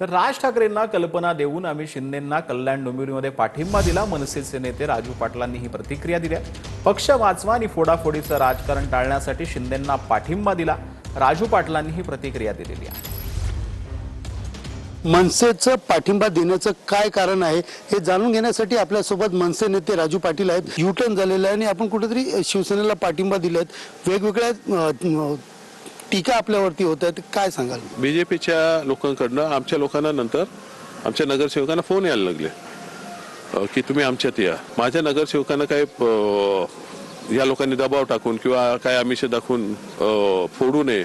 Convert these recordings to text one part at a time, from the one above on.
तर राज ठाकरेंना कल्पना देऊन आम्ही शिंदेंना कल्याण डोंबिवलीमध्ये पाठिंबा दिला। मनसेचे नेते राजू पाटलांनी ही प्रतिक्रिया दिली। पक्ष वाचवा आणि फोडाफोडीचं राजकारण टाळण्यासाठी शिंदेंना पाठिंबा दिला। राजू पाटलांनी ही प्रतिक्रिया दिलेली आहे। मनसेचं पाठिंबा देण्याचं काय कारण आहे हे जाणून घेण्यासाठी आपल्यासोबत मनसे नेते राजू पाटील आहेत। युटर्न झालेलं आहे आणि आपण कुठेतरी शिवसेनेला पाठिंबा दिलेत। वेगवेगळ्या टीका आपल्यावरती होत आहेत, काय सांगाल? बीजेपीच्या लोकांकडनं आमच्या लोकांना नंतर आमच्या नगरसेवकांना फोन यायला लागले की तुम्ही आमच्यात या। माझ्या नगरसेवकांना काय या लोकांनी दबाव टाकून किंवा काय आमिष दाखवून फोडू नये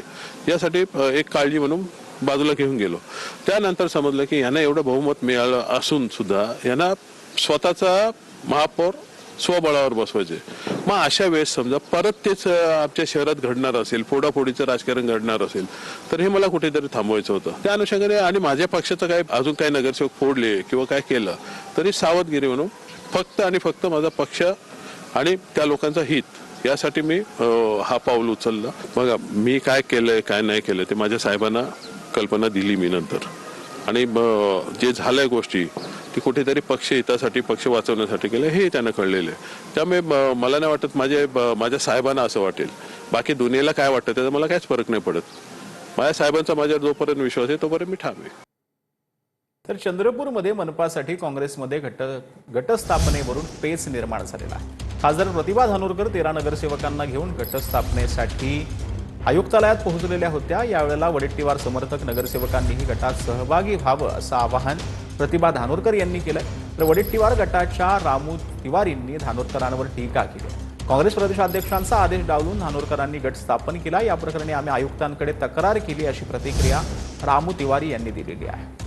यासाठी एक काळजी म्हणून बाजूला घेऊन गेलो। त्यानंतर समजलं की यांना एवढं बहुमत मिळालं असून सुद्धा यांना स्वतःचा महापौर स्वबळावर बसवायचे। मग अशा वेळेस समजा परत तेच आमच्या शहरात घडणार असेल, फोडाफोडीचं राजकारण घडणार असेल, तर हे मला कुठेतरी थांबवायचं होतं। त्या अनुषंगाने आणि माझ्या पक्षाचं काय अजून काही नगरसेवक फोडले किंवा काय केलं तरी सावधगिरी म्हणून फक्त आणि फक्त माझा पक्ष आणि त्या लोकांचं हित यासाठी मी हा पाऊल उचलला। बघा मी काय केलंय काय नाही केलं ते माझ्या साहेबांना कल्पना दिली मी नंतर, आणि जे झालंय गोष्टी ती कुठेतरी पक्ष हितासाठी पक्ष वाचवण्यासाठी केलं हे त्यांना कळलेलं आहे। त्यामुळे मला नाही वाटत माझ्या साहेबांना असं वाटेल। बाकी दुनियेला काय वाटतं त्याचा मला काहीच फरक नाही पडत। माझ्या साहेबांचा माझ्यावर जोपर्यंत विश्वास आहे तोपर्यंत मी ठाम आहे। तर चंद्रपूरमध्ये मनपासाठी काँग्रेसमध्ये गटस्थापनेवरून पेच निर्माण झालेला आहे। खासदार प्रतिभा धानोरकर 13 नगरसेवकांना घेऊन गटस्थापनेसाठी आयुक्तालयात पोहोचलेल्या होत्या। यावेळेला वडेट्टीवार समर्थक नगरसेवकांनीही गटात सहभागी व्हावं असं आवाहन प्रतिभा धानोरकर यांनी केलं। तर वडेट्टीवार गटाच्या रामू तिवारींनी धानोरकरांवर टीका केली। काँग्रेस प्रदेशाध्यक्षांचा आदेश डावलून धानोरकरांनी गट स्थापन केला। या प्रकरणी आम्ही आयुक्तांकडे तक्रार केली अशी प्रतिक्रिया रामू तिवारी यांनी दिलेली आहे।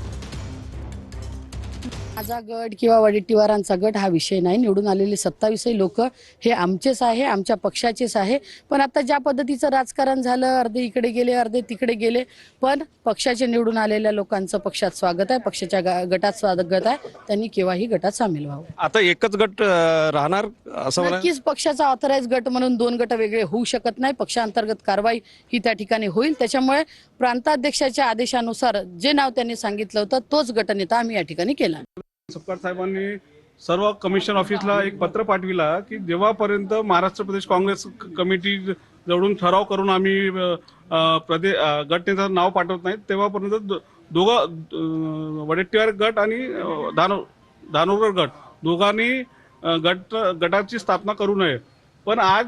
माझा गट किंवा वडेट्टीवारांचा गट हा विषय नाही। निवडून आलेले 27 लोक हे आमचेच आहे, आमच्या पक्षाचेच आहे। पण आता ज्या पद्धतीचं राजकारण झालं, अर्धे इकडे गेले अर्धे तिकडे गेले, पण पक्षाचे निवडून आलेल्या लोकांचं पक्षात स्वागत आहे, पक्षाच्या गटात स्वागत आहे। त्यांनी केव्हाही गटात सामील व्हावं। आता एकच गट राहणार असं मला नक्कीच पक्षाचा ऑथराइज गट म्हणून 2 गट वेगळे होऊ शकत नाही। पक्षांतर्गत कारवाई ही त्या ठिकाणी होईल। त्याच्यामुळे प्रांताध्यक्षाच्या आदेशानुसार जे नाव त्यांनी सांगितलं होतं तोच गटनेता आम्ही या ठिकाणी केला। सपकाळ साहेबांनी सर्व कमिशन ऑफिसला एक पत्र पाठविला की जेव्हापर्यंत महाराष्ट्र प्रदेश काँग्रेस कमिटी जवळून ठराव करून आम्ही गटनेत्याचं नाव पाठवत नाही तेव्हापर्यंत दोघं वडेट्टीवार गट आणि धानोरकर गट दोघांनी गटाची स्थापना करू नये। पण आज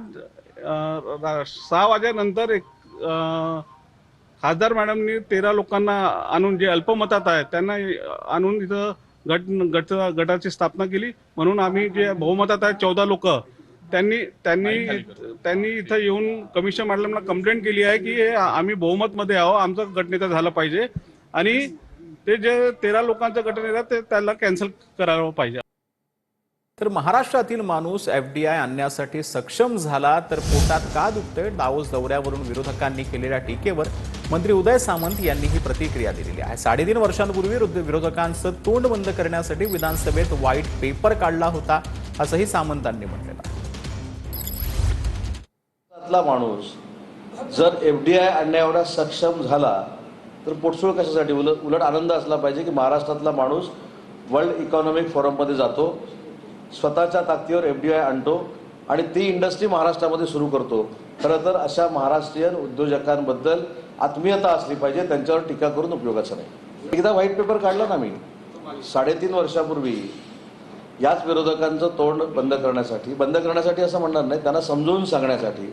6 वाजेनंतर एक खासदार मॅडमनी 13 लोकांना आणून जे अल्पमतात आहेत त्यांना आणून इथं गटाची स्थापना केली। म्हणून आम्ही जे बहुमतात आहेत 14 लोक त्यांनी इथं येऊन कमिशन मॅडमला कंप्लेंट केली आहे की आम्ही बहुमत मध्ये आहोत, आमचा गटनेता झाला पाहिजे आणि ते जे 13 लोकांचा गटनेता ते त्याला कॅन्सल करावं पाहिजे। तर महाराष्ट्रातील माणूस एफडीआय आणण्यासाठी सक्षम झाला तर पोटात का दुखतंय? दावोस दौऱ्यावरून विरोधकांनी केलेल्या टीकेवर मंत्री उदय सामंत यांनी ही प्रतिक्रिया दिलेली आहे। 3.5 वर्षांपूर्वी विरोधकांचं तोंड बंद करण्यासाठी विधानसभेत व्हाईट पेपर काढला होता असंही सामंतांनी म्हटलेलं आहे। माणूस जर एफडीआय आणण्याएवढा सक्षम झाला तर पोटसूळ कशासाठी? उलट आनंद असला पाहिजे की महाराष्ट्रातला माणूस वर्ल्ड इकॉनॉमिक फोरममध्ये जातो, स्वतःच्या ताकदीवर एफडीआय आणतो आणि ती इंडस्ट्री महाराष्ट्रामध्ये सुरू करतो। खरं तर अशा महाराष्ट्रीयन उद्योजकांबद्दल आत्मीयता असली पाहिजे, त्यांच्यावर टीका करून उपयोगाचं नाही। एकदा व्हाईट पेपर काढला ना मी 3.5 वर्षापूर्वी याच विरोधकांचं तोंड बंद करण्यासाठी असं म्हणणार नाही, त्यांना समजून सांगण्यासाठी।